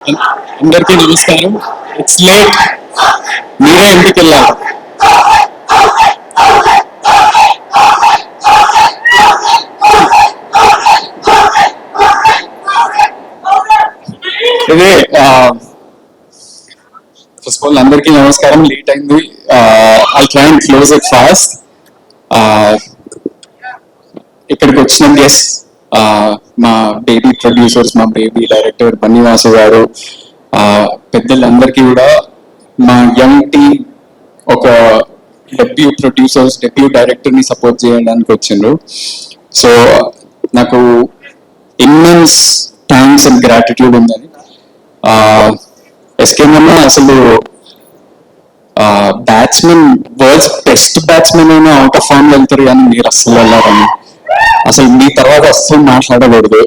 అందరికీ నమస్కారం. It's late, మీరే ఇంటికి వెళ్ళాలి. ఇదే ఫస్ట్ ఆఫ్ ఆల్ అందరికీ నమస్కారం. లేట్ అయింది. I can close it fast. ఇక్కడికి వచ్చిన గెస్ట్ మా బేబీ ప్రొడ్యూసర్స్, మా బేబీ డైరెక్టర్ బన్నీవాసు గారు, పెద్దలందరికీ కూడా, మా యంగ్ టీమ్, ఒక డెబ్యూ ప్రొడ్యూసర్స్, డెబ్యూ డైరెక్టర్ ని సపోర్ట్ చేయడానికి వచ్చిండ్రు. సో నాకు ఇమ్మెన్స్ థ్యాంక్స్ అండ్ గ్రాటిట్యూడ్ ఉందని. ఎస్కేమన్నా అసలు బ్యాట్స్మెన్, వరల్డ్స్ బెస్ట్ బ్యాట్స్మెన్ అయినా అవుట్ ఆఫ్ ఫామ్ వెళ్తారు, కానీ మీరు అస్సలు వెళ్ళారని. అసలు మీ తర్వాత అస్సలు మాట్లాడకూడదు.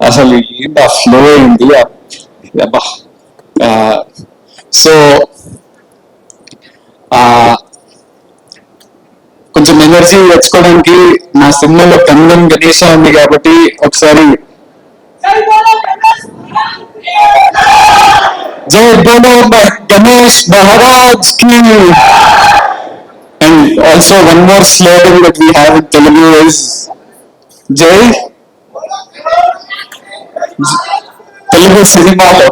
అసలు ఏంటి ఆ ఫ్లో అయింది. సో కొంచెం ఎనర్జీ తెచ్చుకోవడానికి మా సినిమాలో కంగన్ గణేష ఉంది కాబట్టి ఒకసారి జై బోలో గణేష్ మహారాజ్ కి. And also one more slogan that we have in Telugu is Jai Telugu Cinemalo.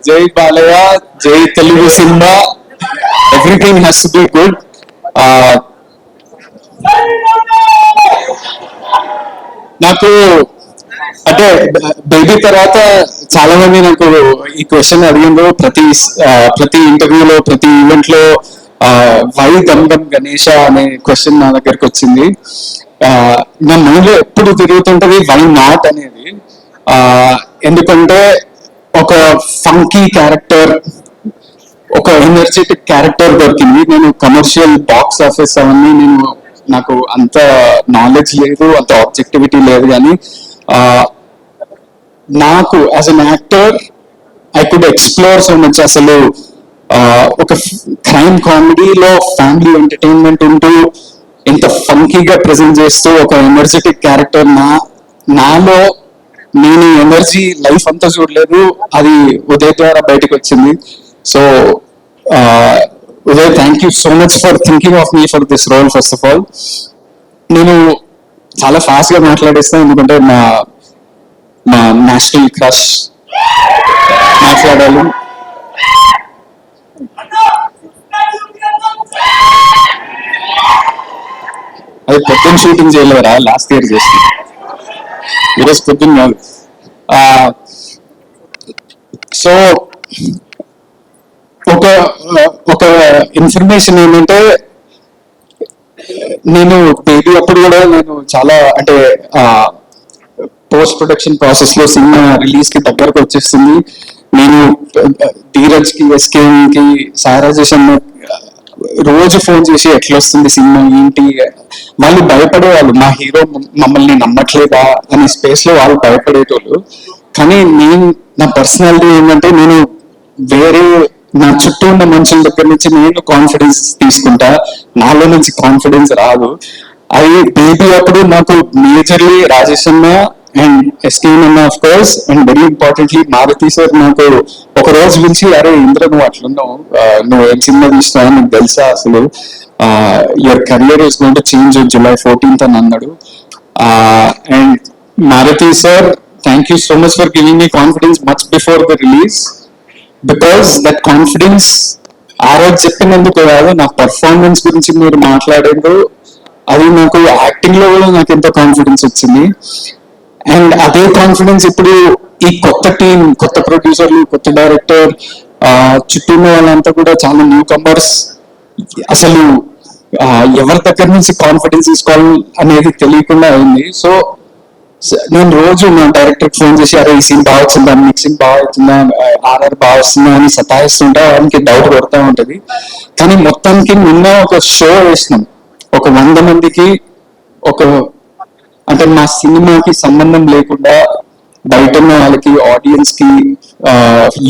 Jai Balaya, Jai Telugu Cinema. Everything has to be good. నాకు అంటే బేబీ తర్వాత చాలా మంది నాకు ఈ క్వశ్చన్ అడిగిండ్రు. ప్రతి ఇంటర్వ్యూలో, ప్రతి ఈవెంట్ లో వై గమ్ గమ్ గణేష అనే క్వశ్చన్ నా దగ్గరకు వచ్చింది. నా మైండ్ లో ఎప్పుడు తిరుగుతుంటది వై నాట్ అనేది. ఎందుకంటే ఒక ఫంకీ క్యారెక్టర్, ఒక ఎనర్జెటిక్ క్యారెక్టర్ దొరికింది. నేను కమర్షియల్ బాక్స్ ఆఫీస్ అవన్నీ నాకు అంత నాలెడ్జ్ లేదు, అంత ఆబ్జెక్టివిటీ లేదు, కానీ నాకు as an actor I could explore so much. అసలు ఒక క్రైమ్ కామెడీలో ఫ్యామిలీ ఎంటర్టైన్మెంట్ ఉంటూ ఎంత ఫంకీగా ప్రజెంట్ చేస్తూ ఒక ఎనర్జెటిక్ క్యారెక్టర్ నాలో నేను ఎనర్జీ లైఫ్ అంతా చూడలేదు, అది ఉదయ్ ద్వారా బయటకు వచ్చింది. So Uday, thank you so much for thinking of me for this role. First of all నేను చాలా ఫాస్ట్ గా మాట్లాడేస్తాను, ఎందుకంటే మా నేషనల్ క్రష్ మాట్లాడాలి. అది పొద్దున్న షూటింగ్ చేయలేరా, లాస్ట్ ఇయర్ చేసి, ఈరోజు పొద్దున్న కాదు. సో ఒక ఇన్ఫర్మేషన్ ఏంటంటే, నేను బేబీ అప్పుడు కూడా నేను చాలా అంటే పోస్ట్ ప్రొడక్షన్ ప్రాసెస్ లో సినిమా రిలీజ్ కి దగ్గరకు వచ్చేస్తుంది. నేను ధీరజ్ కి, ఎస్కేఎం కి, సారాజేషన్ రోజు ఫోన్ చేసి ఎట్లా వస్తుంది సినిమా ఏంటి, వాళ్ళు భయపడేవాళ్ళు. మా హీరో మమ్మల్ని నమ్మట్లేదా అనే స్పేస్ లో వాళ్ళు భయపడేటోళ్ళు. కానీ నా పర్సనాలిటీ ఏంటంటే, నేను వేరే నా చుట్టూ ఉన్న మనుషుల దగ్గర నుంచి నేను కాన్ఫిడెన్స్ తీసుకుంటా, నాలో నుంచి కాన్ఫిడెన్స్ రాదు. అది బేబీ అప్పుడు నాకు మేజర్లీ రాజేష్ అన్న అండ్ ఎస్కేఎం అన్న of course, and very importantly Maruti sir నాకు ఒక రోజు పిలిచి, అరే ఇంద్ర నువ్వు అట్లున్నావు, నువ్వు ఏం సినిమా తీస్తున్నావు నీకు తెలుసా, అసలు your career is going to change July 14th అని అన్నాడు. And Maruti sir, thank you so much for giving me confidence much before the release, because that confidence ఆ రోజు చెప్పినందుకు కాదు, నా పర్ఫార్మెన్స్ గురించి మీరు మాట్లాడేందుకు, అది నాకు యాక్టింగ్ లో కూడా నాకు ఎంతో కాన్ఫిడెన్స్ వచ్చింది. అండ్ అదే కాన్ఫిడెన్స్ ఇప్పుడు ఈ కొత్త టీం, కొత్త ప్రొడ్యూసర్లు, కొత్త డైరెక్టర్, చుట్టూ ఉన్న వాళ్ళంతా కూడా చాలా న్యూ కమర్స్, అసలు ఎవరి దగ్గర నుంచి కాన్ఫిడెన్స్ తీసుకోవాలి అనేది తెలియకుండా అయింది. సో నేను రోజు నా డైరెక్టర్ ఫోన్ చేసి, అరే ఈ సీన్ బాగా వచ్చిందా, మిక్సింగ్ బాగా అవుతుందా, ఆర్ఆర్ బాగా వస్తుందా అని సతాయిస్తుంటా, ఆయనకి డౌట్ కొడతా ఉంటది. కానీ మొత్తానికి నిన్న ఒక షో వేసినాం, ఒక 100 మందికి, అంటే మా సినిమాకి సంబంధం లేకుండా బయట ఉన్న వాళ్ళకి, ఆడియన్స్ కి,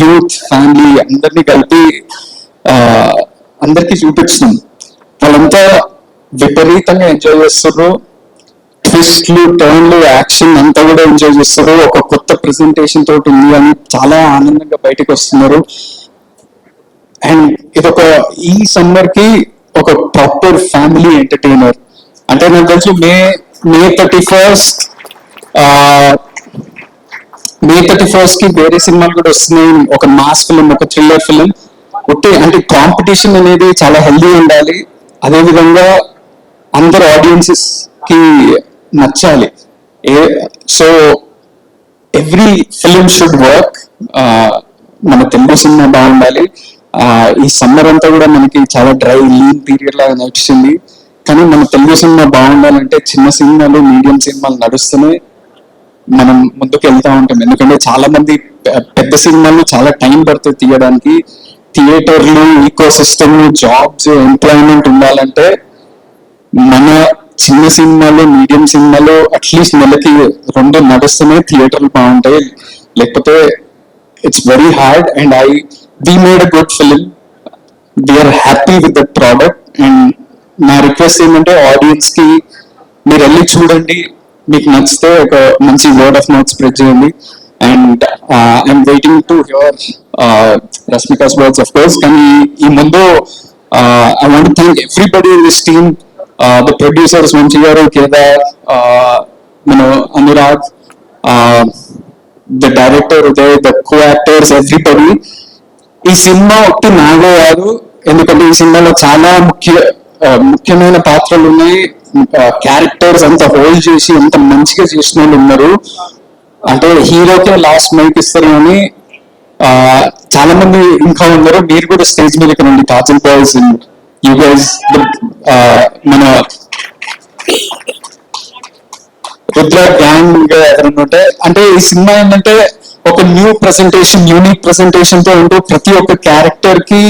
యూత్, ఫ్యామిలీ అందరినీ కలిపి అందరికీ చూపించినాం. వాళ్ళంతా విపరీతంగా ఎంజాయ్ చేస్తున్నారు. ట్విస్ట్లు, టర్న్లు, యాక్షన్ అంతా కూడా ఎంజాయ్ చేస్తారు. ఒక కొత్త ప్రెజెంటేషన్ తోటి ఉంది అని చాలా ఆనందంగా బయటకు వస్తున్నారు. అండ్ ఇదొక ఈ సమ్మర్ కి ఒక ప్రాపర్ ఫ్యామిలీ ఎంటర్టైనర్. అంటే నాకు తెలుసు మే 31st కి వేరే సినిమాలు కూడా వస్తున్నాయి. ఒక మాస్ ఫిలిం, ఒక థ్రిల్లర్ ఫిలిం. అంటే కాంపిటీషన్ అనేది చాలా హెల్దీ ఉండాలి. అదేవిధంగా అందరు ఆడియన్సెస్ కి నచ్చాలి. So every film should work. మన తెలుగు సినిమా బాగుండాలి. ఈ సమ్మర్ అంతా కూడా మనకి చాలా డ్రై లీన్ పీరియడ్ లాగా నడిచింది. కానీ మన తెలుగు సినిమా బాగుండాలంటే చిన్న సినిమాలు, మీడియం సినిమాలు నడుస్తూనే మనం ముందుకు వెళ్తా ఉంటాం. ఎందుకంటే చాలా మంది పెద్ద సినిమాలు చాలా టైం పడుతుంది తీయడానికి. థియేటర్లు, ఈకో సిస్టమ్, జాబ్స్, ఎంప్లాయ్మెంట్ ఉండాలంటే మన చిన్న సినిమాలు, మీడియం సినిమాలు అట్లీస్ట్ నెలకి 2 నడుస్తూనే థియేటర్లు బాగుంటాయి. లేకపోతే it's very hard. And we made a good film. We are happy with the product. And నా రిక్వెస్ట్ ఏంటంటే ఆడియన్స్ కి మీరు వెళ్ళి చూడండి, మీకు నచ్చితే ఒక మంచి వర్డ్ ఆఫ్ మౌత్ స్ప్రెడ్ చేయండి. And I'm waiting to hear Rashmika's words of course. కానీ ఈ ముందు I want to thank everybody in this team, the producers Vamshi గారు, Kedar, Anurag, the director Uday, the co actors, everybody. ఈ సినిమా ఒకటి నాగో కాదు, ఎందుకంటే ఈ సినిమాలో చాలా ముఖ్యమైన పాత్రలు ఉన్నాయి. క్యారెక్టర్స్ అంత హోల్డ్ చేసి ఎంత మంచిగా చేసిన వాళ్ళు ఉన్నారు. అంటే హీరోకే లాస్ట్ మైక్ ఇస్తారు కానీ చాలా మంది ఇంకా ఉన్నారు. మీరు కూడా స్టేజ్ మీదకి రండి, కాజల్ బాయ్స్, యూ గైస్, మన రుద్ర గ్యాంగ్ ఎవరైనా ఉంటే. అంటే ఈ సినిమా ఏంటంటే ఒక న్యూ ప్రెసెంటేషన్, యూనిక్ ప్రెసెంటేషన్ తో ఉంటూ ప్రతి ఒక్క క్యారెక్టర్ కి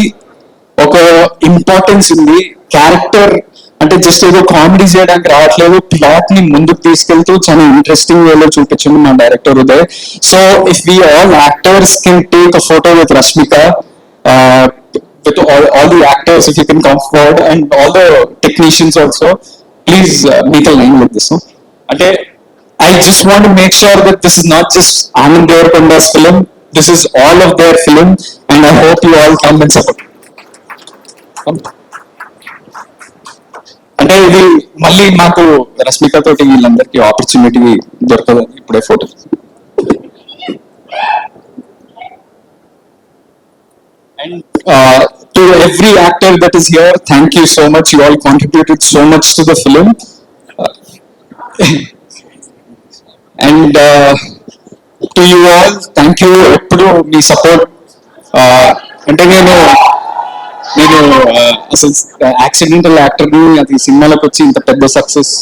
ఒక ఇంపార్టెన్స్ ఉంది. క్యారెక్టర్ అంటే జస్ట్ ఏదో కామెడీ చేయడానికి రావట్లేదు, ప్లాట్ ని ముందుకు తీసుకెళ్తూ చాలా ఇంట్రెస్టింగ్ వేలో చూపించండి మా director Uday. So if we all actors can take a photo with Rashmika, with all the actors, if you can come forward, and all the technicians also, please make a line like this. No? Okay, I just want to make sure that this is not just Anand Devarakonda's film, this is all of their film, and I hope you all come and support. అంటే ఇది మళ్ళీ మాకు రష్మిక తోటి వీళ్ళందరికీ opportunity దొరకదు ఇప్పుడే photo. And to every actor that is here, thank you so much. You all contributed so much to the film. And to you all, thank you. ఎప్పుడు మీ support. అంటే నేను అసలు యాక్సిడెంటల్ యాక్టర్ని, అది సినిమాలకు వచ్చి ఇంత పెద్ద సక్సెస్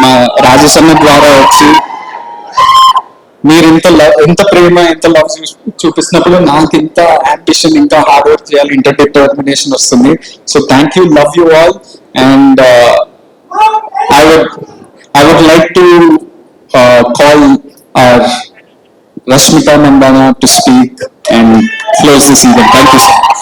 మా రాజేశన్న ద్వారా వచ్చి మీరు ఎంత ప్రేమ, ఎంత లవ్ చూపిస్తున్నప్పుడు నాకు ఇంత అంబిషన్, ఇంకా హార్డ్ వర్క్ చేయాలి, ఇంత డిటర్మినేషన్ వస్తుంది. So thank you, love you all. And I would like to call our Rashmika Mandana to speak and close this event. Thank you so much.